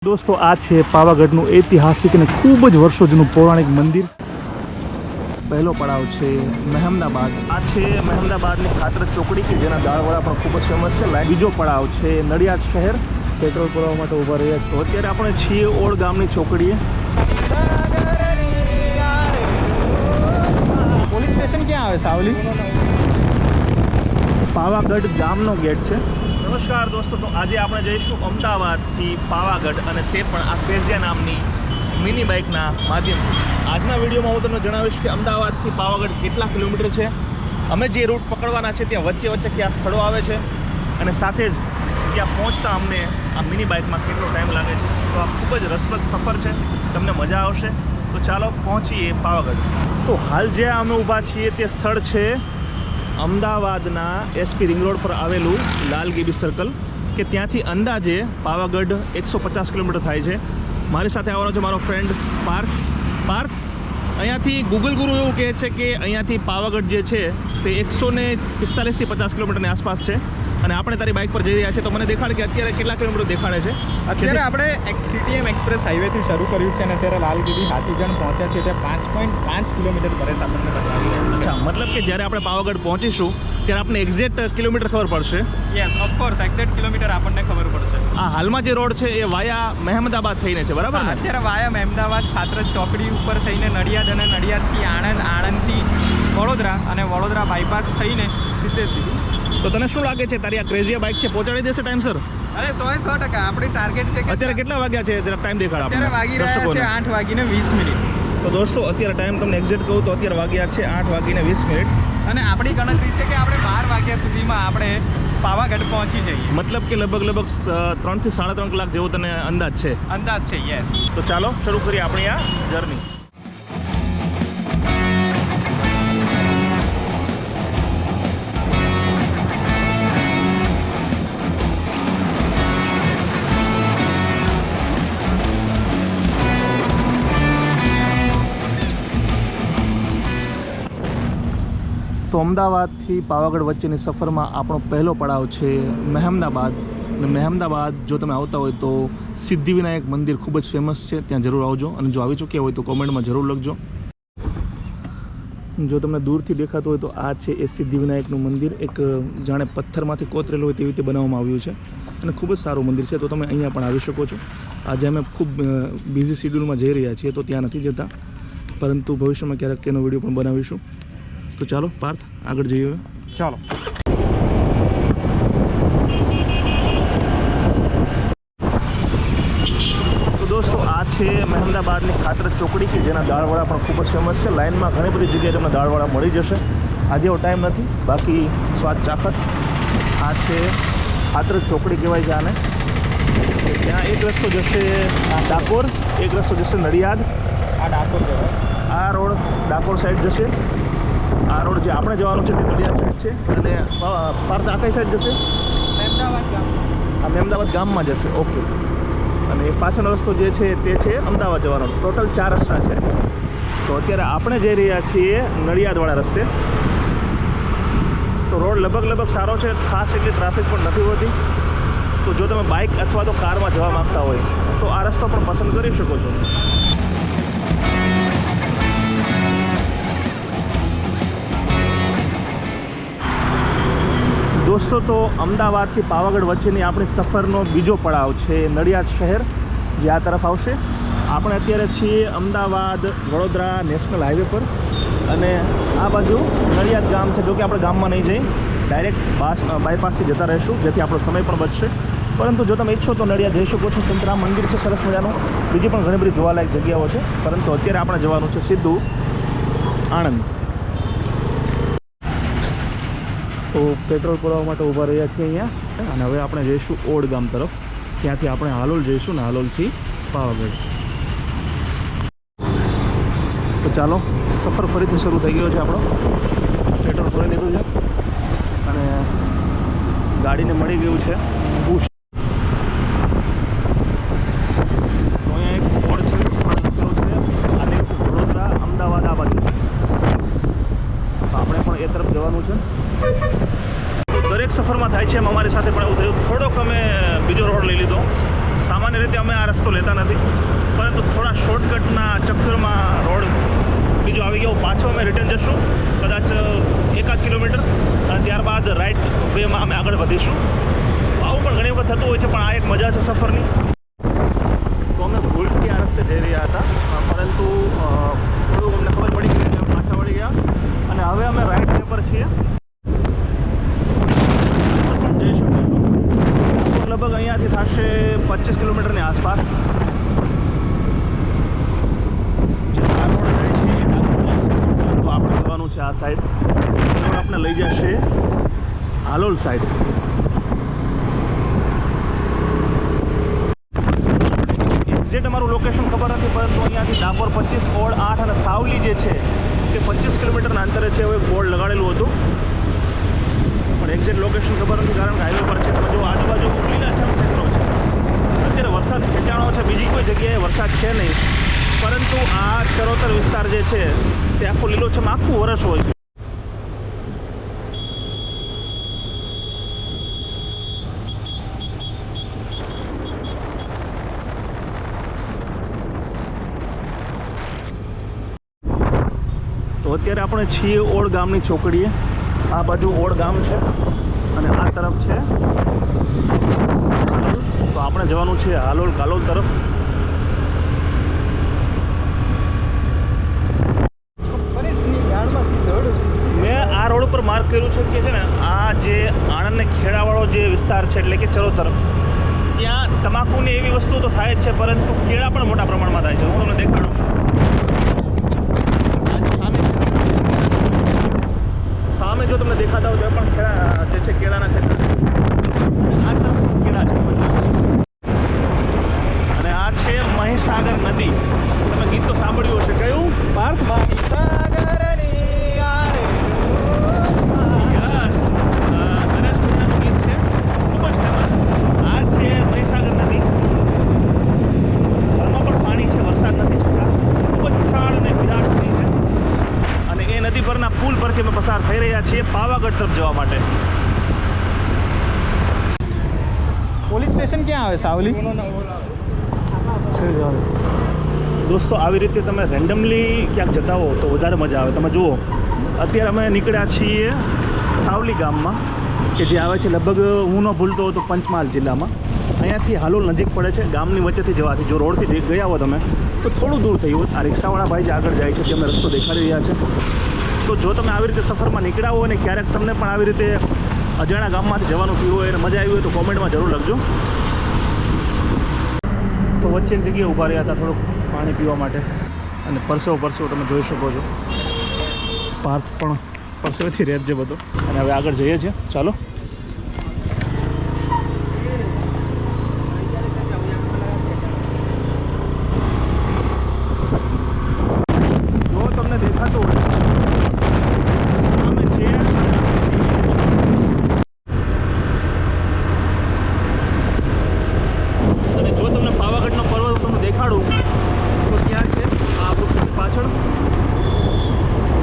दोस्तों आ है पावागढ़ ऐतिहासिक ने खूब ज वर्षो जूનું पौराणिक मंदिर। पहलो पड़ाव है महेमदाबाद। आ है महेमदाबाद की खातर चौकड़ी के जेना दाळवड़ा पण खूब ज फेमस है। बीजो पड़ाव है नडियाद शहर। पेट्रोल पुरावा माटे ऊभा रह्या तो अत्यारे आपणे छीए ओळ गामनी चौकड़ीए। पोलीस स्टेशन क्या आवे सावली? पावागढ़ गामनो गेट है। नमस्कार दोस्तों, तो आज आप जईशू अमदावाद थी पावागढ़ અને તે પણ આ ક્રેઝિયા નામની મિની બાઇકના માધ્યમથી। આજના વિડીયોમાં હું તમને જણાવીશ કે અમદાવાદથી પાવાગઢ કેટલા કિલોમીટર છે, અમે જે રૂટ પકડવાના છે ત્યાં વચ્ચે વચ્ચે કયા સ્થળો આવે છે અને સાથે જ ત્યાં પહોંચતા અમને આ મિની બાઇકમાં કેટલો ટાઈમ લાગે છે। તો આ ખૂબ જ રસપ્રદ સફર છે, તમને મજા આવશે। તો ચાલો પહોંચીએ પાવાગઢ। તો હાલ જે અમે ઊભા છીએ તે સ્થળ છે અમદાવાદના એસપી રિંગ રોડ પર આવેલું લાલગીબી સર્કલ કે ત્યાંથી અંદાજે પાવાગઢ 150 કિલોમીટર થાય છે। મારી સાથે આવવાનો છે મારો ફ્રેન્ડ પાર્થ। અહીંયાથી ગૂગલ ગુરુ એવું કહે છે કે અહીંયાથી પાવાગઢ જે છે તે 145 થી 50 કિલોમીટરની આસપાસ છે અને આપણે તારી બાઇક પર જઈ રહ્યા છે। તો મને દેખાડ કે અત્યારે કેટલા કિલોમીટર દેખાડે છે? અત્યારે આપણે સીટીએમ એક્સપ્રેસ હાઈવેથી શરૂ કર્યું છે અને અત્યારે લાલગીરી હાથીજણ પહોંચ્યા છે ત્યાં 5.5 કિલોમીટર પરેશ આપણને બતાવી રહ્યા છે। અચ્છા, મતલબ કે જ્યારે આપણે પાવાગઢ પહોંચીશું ત્યારે આપણને એક્ઝેક્ટ કિલોમીટર ખબર પડશે? યસ, ઓફકોર્સ એક્ઝેક્ટ કિલોમીટર આપણને ખબર પડશે। આ હાલમાં જે રોડ છે એ વાયા મહેમદાબાદ થઈને છે, બરાબર ને? અત્યારે વાયા મહેમદાબાદ ખાતરજ ચોકડી ઉપર થઈને નડિયાદ અને નડિયાદથી આણંદથી વડોદરા અને વડોદરા બાયપાસ થઈને સીધું। તો તને શું લાગે છે તારી આ ક્રેઝિયા બાઇક છે પહોંચાડી દેશે ટાઈમસર? અરે 100% આપણી ટાર્ગેટ છે કે અત્યારે કેટલા વાગ્યા છે જરા ટાઈમ દેખાડ આપણે? અત્યારે વાગી રહ્યા છે 8:20। તો દોસ્તો અત્યારે ટાઈમ તમને એક્ઝેક્ટ કહું તો અત્યારે વાગ્યા છે 8:20 અને આપણી ગણતરી છે કે આપણે 12 વાગ્યા સુધીમાં આપણે પાવાગઢ પહોંચી જઈએ। મતલબ કે લગભગ 3 થી 3.5 કલાક જેવો તને અંદાજ છે? યસ। તો ચાલો શરૂ કરીએ આપણી આ જર્ની। તો અમદાવાદથી પાવાગઢ વચ્ચેની સફરમાં આપણો પહેલો પડાવ છે મહેમદાબાદ। અને મહેમદાબાદ જો તમે આવતા હોય તો સિદ્ધિવિનાયક મંદિર ખૂબ જ ફેમસ છે, ત્યાં જરૂર આવજો અને જો આવી ચૂક્યા હોય તો કોમેન્ટમાં જરૂર લખજો। જો તમને દૂરથી દેખાતું હોય તો આ છે એ સિદ્ધિવિનાયકનું મંદિર, એક જાણે પથ્થરમાંથી કોતરેલું હોય તેવી રીતે બનાવવામાં આવ્યું છે અને ખૂબ જ સારું મંદિર છે। તો તમે અહીંયા પણ આવી શકો છો। આજે અમે ખૂબ બિઝી શિડ્યુલમાં જઈ રહ્યા છીએ તો ત્યાં નથી જતા, પરંતુ ભવિષ્યમાં ક્યારેક તેનો વિડીયો પણ બનાવીશું। તો ચાલો પાર્થ આગળ જઈએ। ચાલો। તો દોસ્તો આ છે મહેમદાબાદની ખાતર ચોકડી કે જેના દાળવડા પણ ખૂબ જ ફેમસ છે। લાઇનમાં ઘણી બધી જગ્યાએ તમને દાળવડા મળી જશે। આજે એવો ટાઈમ નથી, બાકી સ્વાદ ચાખત। આ છે ખાતર ચોકડી કહેવાય છે આને। ત્યાં એક રસ્તો જશે ડાકોર, એક રસ્તો જશે નડિયાદ। આ ડાકોર કહેવાય। આ રોડ ડાકોર સાઈડ જશે। આ રોડ જે આપણે જવાનું છે તે નડિયાદ સાઈડ છે અને પાર્થ આ કઈ સાઈડ જશે? મહેમદાબાદ ગામ। આ મહેમદાબાદ ગામમાં જશે, ઓકે। અને એ પાછળનો રસ્તો જે છે તે છે અમદાવાદ જવાનો। ટોટલ 4 રસ્તા છે। તો અત્યારે આપણે જઈ રહ્યા છીએ નડિયાદવાળા રસ્તે। તો રોડ લગભગ સારો છે, ખાસ એટલી ટ્રાફિક પણ નથી હોતી। તો જો તમે બાઇક અથવા તો કારમાં જવા માગતા હોય તો આ રસ્તો પણ પસંદ કરી શકો છો। દોસ્તો તો અમદાવાદથી પાવાગઢ વચ્ચેની આપણી સફરનો બીજો પડાવ છે નડિયાદ શહેર, જે આ તરફ આવશે। આપણે અત્યારે છીએ અમદાવાદ વડોદરા નેશનલ હાઈવે પર અને આ બાજુ નડિયાદ ગામ છે। જો કે આપણે ગામમાં નહીં જઈ, ડાયરેક્ટ બાયપાસથી જતા રહીશું જેથી આપણો સમય પણ બચશે। પરંતુ જો તમે ઈચ્છો તો નડિયાદ જઈ શકો છો। સંતરામ મંદિર છે સરસ મજાનું, બીજી પણ ઘણી બધી જોવાલાયક જગ્યાઓ છે, પરંતુ અત્યારે આપણે જવાનું છે સીધું આણંદ। તો પેટ્રોલ પુરાવા માટે ઊભા રહ્યા છીએ અહીંયા અને હવે આપણે જઈશું ઓડ ગામ તરફ। ત્યાંથી આપણે હાલોલ જઈશું ને હાલોલથી પાવાગઢ। તો ચાલો સફર ફરીથી શરૂ થઈ ગયો છે આપણો। પેટ્રોલ ભરી લીધું છે અને ગાડીને મળી ગયું છે બુશ। તો અહીંયા એક બોર્ડ છે લખેલું છે અને વડોદરા અમદાવાદ આ બાજુ છે, તો આપણે પણ એ તરફ જવાનું છે। તો દરેક સફરમાં થાય છે એમ અમારી સાથે પણ એવું થયું, થોડોક અમે બીજો રોડ લઈ લીધો। સામાન્ય રીતે અમે આ રસ્તો લેતા નથી, પરંતુ થોડા શોર્ટકટના ચક્કરમાં રોડ બીજો આવી ગયો. પાછો અમે રિટર્ન જશું કદાચ 1 કિલોમીટર, અને ત્યારબાદ રાઈટ વેમાં અમે આગળ વધીશું. આવું પણ ઘણી વખત થતું હોય છે, પણ આ એક મજા છે સફરની. તો અમે ભૂલથી આ રસ્તે જઈ રહ્યા હતા, પરંતુ થોડું અમને ખબર પડી ગઈ એટલે પાછા વળી ગયા, અને હવે અમે રાઈટ વે પર છીએ. જઈ શકીએ લગભગ અહીંયાથી થશે 25 કિલોમીટરની આસપાસ. છે આ સાઈડ રોડ આપણે લઈ જશે હાલોલ સાઈડ. એક્ઝેક્ટ અમારું લોકેશન ખબર નથી, પરંતુ અહીંયાથી ડાકોર 25 ઓડ 8 અને સાવલી જે છે તે 25 કિલોમીટરના અંતરે છે. હવે બોર્ડ લગાડેલું હતું, પણ એક્ઝેક્ટ લોકેશન ખબર નથી, કારણ કે હાઈવે પર છે. તમે જો આજુબાજુ લીલાછમ ક્ષેત્રો છે. અત્યારે વરસાદ ખેંચાણો છે, બીજી કોઈ જગ્યાએ વરસાદ છે નહીં, પરંતુ આ ચરોતર વિસ્તાર જે છે તે આખું લીલોછમ આખું વર્ષ હોય છે. તો અત્યારે આપણે છીએ ઓડ ગામની ચોકડીએ. આ બાજુ ઓડ ગામ છે અને આ તરફ છે હાલોલ. તો આપણે જવાનું છે હાલોલ કાલોલ તરફ. મેં આ રોડ ઉપર માર્ક કર્યું છે કે છે ને આ જે આણંદ ને ખેડાવાળો જે વિસ્તાર છે, એટલે કે ચરોતર, ત્યાં તમાકુની એવી વસ્તુ તો થાય જ છે, પરંતુ કેળા પણ મોટા પ્રમાણમાં થાય છે. હું તમને દેખાડું. સામે જો તમને દેખાતા હોય તો પણ ખેડા જે છે કેળાના ખેતર, આ તરફ કેળા છે. અને આ છે મહીસાગર નદી. તમે ગીત તો સાંભળ્યું હશે, કયું? પાર્થ મહીસાગરની આરે. યસ, ગણેશ કૃષ્ણનું ગીત છે, ખૂબ જ ફેમસ. આ છે મહીસાગર નદી. હાલમાં પણ પાણી છે, વરસાદ નથી છતાં ખૂબ જ વિશાળ અને વિરાટ નદી છે. અને એ નદી પરના પુલ પરથી અમે પસાર થઈ રહ્યા છીએ પાવાગઢ તરફ જવા માટે. પોલીસ સ્ટેશન ક્યાં આવે? સાવલી. દોસ્તો, આવી રીતે તમે રેન્ડમલી ક્યાંક જતા હો તો વધારે મજા આવે. તમે જુઓ, અત્યારે અમે નીકળ્યા છીએ સાવલી ગામમાં, કે જે આવે છે લગભગ, હું ન ભૂલતો હોઉં તો પંચમહાલ જિલ્લામાં. અહીંયાથી હાલોલ નજીક પડે છે. ગામની વચ્ચેથી જવાથી જો રોડથી ગયા હો તમે તો થોડું દૂર થયું હોય. આ રિક્ષાવાળા ભાઈ જે આગળ જાય છે તે અમને રસ્તો દેખાડી રહ્યા છે. તો જો તમે આવી રીતે સફરમાં નીકળ્યા હો અને ક્યારેક તમને પણ આવી રીતે અજાણ્યા ગામમાંથી જવાનું થયું હોય અને મજા આવી હોય તો કોમેન્ટમાં જરૂર લખજો. તો વચ્ચેની જગ્યાએ ઊભા રહ્યા હતા થોડુંક પાણી પીવા માટે, અને પરસેવો તમે જોઈ શકો છો. પાર્થ પણ પરસેવેથી રેત છે બધો. અને હવે આગળ જઈએ છીએ, ચાલો. જો તમને દેખાતું હોય સામે છે, અને જો તમને પાવાગઢનો પર્વત તમને દેખાડું તો ક્યાં છે આ વૃક્ષોની પાછળ.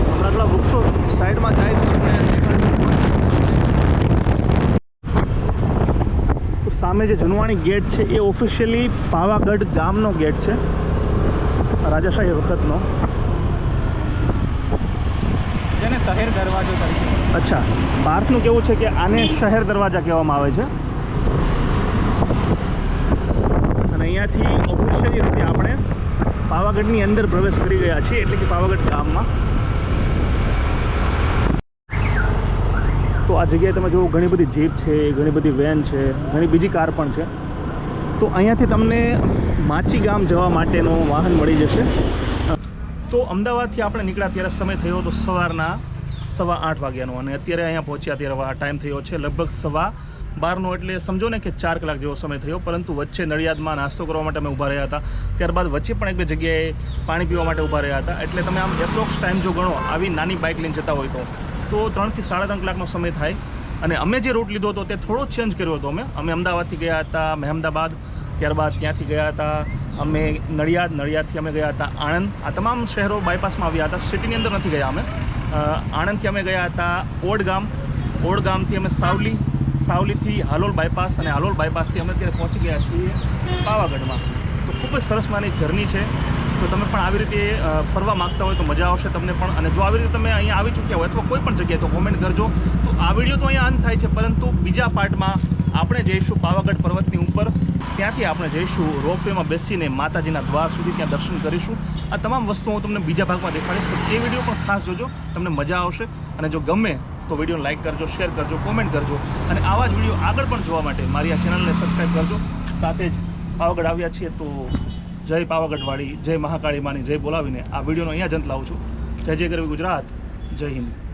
હમણાં થોડા વૃક્ષો સાઈડમાં જાય તો તમને દેખાડું. તો સામે જે જુનવાણી ગેટ છે એ ઓફિશિયલી પાવાગઢ ગામનો ગેટ છે, રાજાશાહી વખતનો, જેને શહેર દરવાજો તરીકે. અચ્છા, પાર્થનું કેવું છે કે આને શહેર દરવાજા કહેવામાં આવે છે. અને અહીંયાથી ઓફિશિયલી રીતે આપણે પાવાગઢની અંદર પ્રવેશ કરી ગયા છીએ, એટલે કે પાવાગઢ ગામમાં. તો આ જગ્યાએ તમે જુઓ, ઘણી બધી જીપ છે, ઘણી બધી વેન છે, ઘણી બીજી કાર પણ છે. તો અહીંયાથી તમને માચી ગામ જવા માટેનું વાહન મળી જશે. તો અમદાવાદથી આપણે નીકળ્યા ત્યારે સમય થયો તો સવારના 8:15 વાગ્યાનો, અને અત્યારે અહીંયા પહોંચ્યા ત્યારે ટાઈમ થયો છે લગભગ 12:15, એટલે સમજો ને કે 4 કલાક જેવો સમય થયો. પરંતુ વચ્ચે નડિયાદમાં નાસ્તો કરવા માટે અમે ઊભા રહ્યા હતા. ત્યારબાદ વચ્ચે પણ 1-2 જગ્યાએ પાણી પીવા માટે ઊભા રહ્યા હતા. એટલે તમે આમ એપ્રોક્સ ટાઈમ જો ગણો, આવી નાની બાઇક લઈને જતા હોય તો 3 થી 3.5 કલાકનો સમય થાય. અને અમે જે રૂટ લીધો હતો તે થોડો ચેન્જ કર્યો હતો. અમે અમદાવાદથી ગયા હતા મહેમદાબાદ, ત્યારબાદ ત્યાંથી ગયા હતા અમે નડિયાદથી અમે ગયા હતા આણંદ. આ તમામ શહેરો બાયપાસમાં આવ્યા હતા, સિટીની અંદર નથી ગયા અમે. આણંદથી અમે ગયા હતા ઓડ ગામથી અમે સાવલીથી હાલોલ બાયપાસ, અને હાલોલ બાયપાસથી અમે અત્યારે પહોંચી ગયા છીએ પાવાગઢમાં. તો ખૂબ જ સરસ માની જર્ની છે. જો તમે પણ આવી રીતે ફરવા માગતા હોય તો મજા આવશે તમને પણ. અને જો આવી રીતે તમે અહીંયા આવી ચૂક્યા હોય અથવા કોઈ પણ જગ્યાએ તો કોમેન્ટ કરજો. તો આ વિડીયો તો અહીંયા અંત થાય છે, પરંતુ બીજા પાર્ટમાં આપણે જઈશું પાવાગઢ પર્વતની ઉપર. ત્યાંથી આપણે જઈશું રોપવેમાં બેસીને માતાજીના દ્વાર સુધી ત્યાં દર્શન કરીશું. આ તમામ વસ્તુઓ હું તમને બીજા ભાગમાં દેખાડીશ, તો એ વિડીયો પણ ખાસ જોજો, તમને મજા આવશે. અને જો ગમે તો વિડીયોને લાઇક કરજો, શેર કરજો, કોમેન્ટ કરજો. અને આવા જ વિડીયો આગળ પણ જોવા માટે મારી આ ચેનલને સબસ્ક્રાઈબ કરજો. સાથે જ પાવાગઢ આવ્યા છીએ તો જય પાવાગઢવાળી, જય મહાકાળી માની જય બોલાવીને આ વિડીયોનો અહીંયા જ અંત લાવું છું. જય જય ગરવી ગુજરાત, જય હિન્દ.